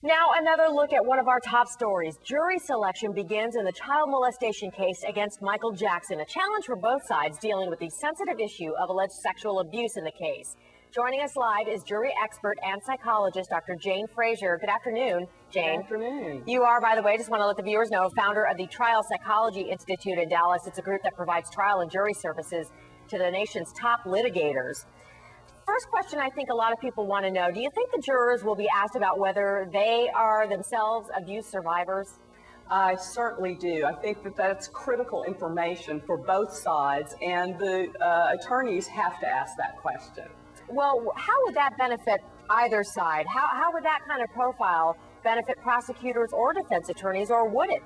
Now, another look at one of our top stories. Jury selection begins in the child molestation case against Michael Jackson, a challenge for both sides dealing with the sensitive issue of alleged sexual abuse in the case. Joining us live is jury expert and psychologist Dr. Jaine Fraser. Good afternoon, Jane. Good afternoon. You are, by the way, just want to let the viewers know, founder of the Trial Psychology Institute in Dallas. It's a group that provides trial and jury services to the nation's top litigators. First question I think a lot of people want to know, do you think the jurors will be asked about whether they are themselves abuse survivors? I certainly do. I think that that's critical information for both sides, and the attorneys have to ask that question. Well, how would that benefit either side? How would that kind of profile benefit prosecutors or defense attorneys, or would it?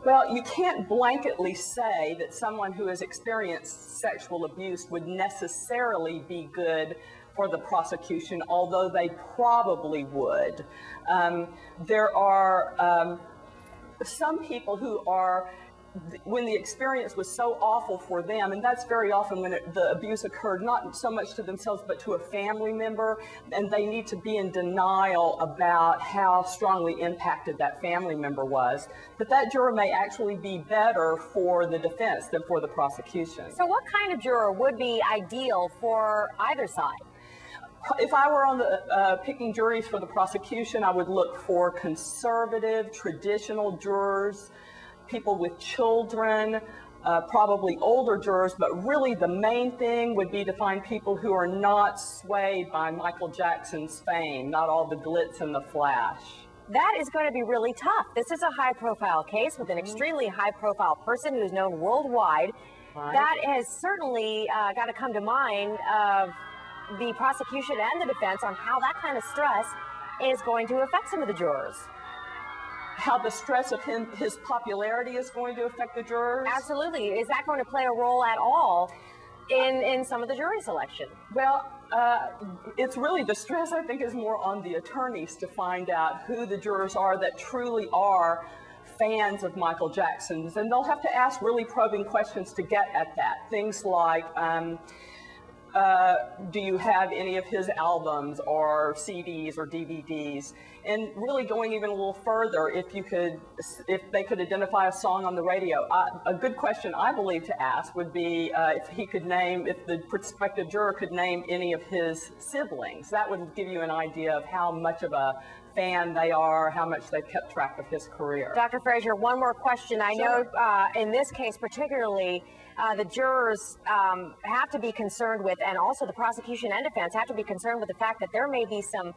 Well, you can't blanketly say that someone who has experienced sexual abuse would necessarily be good for the prosecution, although they probably would. There are some people who are, when the experience was so awful for them, and that's very often when the abuse occurred not so much to themselves but to a family member, and they need to be in denial about how strongly impacted that family member was, that juror may actually be better for the defense than for the prosecution. So what kind of juror would be ideal for either side? If I were on the picking juries for the prosecution, I would look for conservative, traditional jurors, people with children, probably older jurors, but really the main thing would be to find people who are not swayed by Michael Jackson's fame, not all the glitz and the flash. That is going to be really tough. This is a high-profile case with an extremely high-profile person who's known worldwide. Right. That has certainly got to come to mind of the prosecution and the defense on how that kind of stress is going to affect some of the jurors. How the stress of his popularity is going to affect the jurors? Absolutely. Is that going to play a role at all in some of the jury selection? Well, it's really the stress, I think, is more on the attorneys to find out who the jurors are that truly are fans of Michael Jackson's, and they'll have to ask really probing questions to get at that. Things like, do you have any of his albums or CDs or DVDs? And really going even a little further, if they could identify a song on the radio. A good question I believe to ask would be if the prospective juror could name any of his siblings. That would give you an idea of how much of a fan they are, how much they've kept track of his career. Dr. Fraser, one more question. I Sure. know in this case particularly, the jurors have to be concerned with, and also the prosecution and defense have to be concerned with the fact that there may be some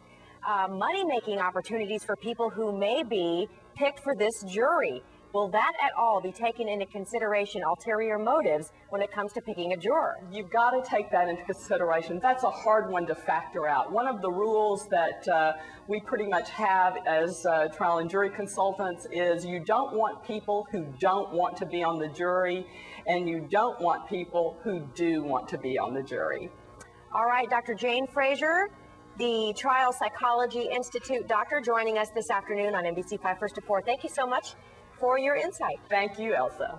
money-making opportunities for people who may be picked for this jury. Will that at all be taken into consideration, ulterior motives, when it comes to picking a juror? You've got to take that into consideration. That's a hard one to factor out. One of the rules that we pretty much have as trial and jury consultants is you don't want people who don't want to be on the jury, and you don't want people who do want to be on the jury. All right, Dr. Jaine Fraser, the Trial Psychology Institute doctor, joining us this afternoon on NBC 5 First to 4. Thank you so much for your insight. Thank you, Elsa.